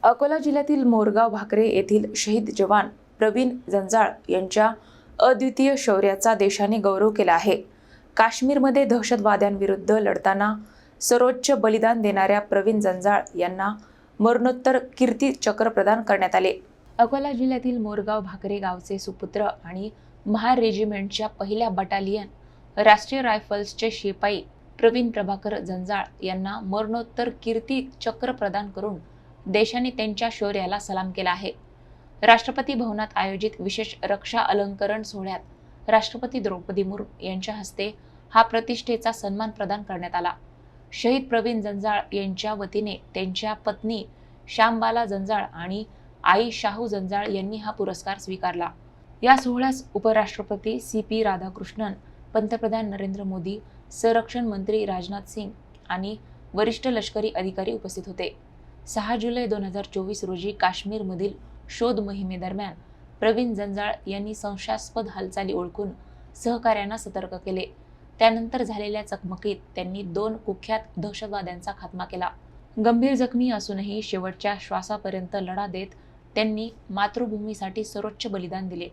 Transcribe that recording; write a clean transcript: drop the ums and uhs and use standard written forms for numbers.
अकोला जिल्ह्यातील मोरगाव भाकरे येथील शहीद जवान प्रवीण जंजाळ यांच्या अद्वितीय शौर्याचा देशाने गौरव केला आहे। काश्मीरमध्ये दहशतवाद्यांविरुद्ध लढताना सर्वोच्च बलिदान देणाऱ्या प्रवीण जंजाळ यांना मरणोत्तर कीर्ती चक्र प्रदान करण्यात आले। अकोला जिल्ह्यातील मोरगाव भाकरे गावचे सुपुत्र आणि महार रेजिमेंटच्या पहिल्या बटालियन राष्ट्रीय रायफल्सचे शिपाई प्रवीण प्रभाकर जंजाळ यांना मरणोत्तर कीर्ती चक्र प्रदान करून देशाने त्यांच्या शौर्याला सलाम केला आहे। राष्ट्रपती भवनात आयोजित विशेष रक्षा अलंकरण सोहळ्यात राष्ट्रपती द्रौपदी मुर्मू यांच्या हस्ते हा प्रतिष्ठेचा सन्मान प्रदान करण्यात आला। शहीद प्रवीण जंजाळ यांच्या वतीने त्यांच्या पत्नी श्यामबाला जंजाळ आणि आई शाहू जंजाळ यांनी हा पुरस्कार स्वीकारला। या सोहळ्यास उपराष्ट्रपती CP राधाकृष्णन, पंतप्रधान नरेंद्र मोदी, संरक्षण मंत्री राजनाथ सिंग आणि वरिष्ठ लष्करी अधिकारी उपस्थित होते। 6 जुलै 2024 रोजी काश्मीरमधील शोध मोहिमेदरम्यान प्रवीण जंजाळ यांनी संशयास्पद हालचाली ओळखून सहकाऱ्यांना सतर्क केले। त्यानंतर झालेल्या चकमकीत त्यांनी 2 कुख्यात दहशतवाद्यांचा खात्मा केला। गंभीर जखमी असूनही शेवटच्या श्वासापर्यंत लढा देत त्यांनी मातृभूमीसाठी सर्वोच्च बलिदान दिले।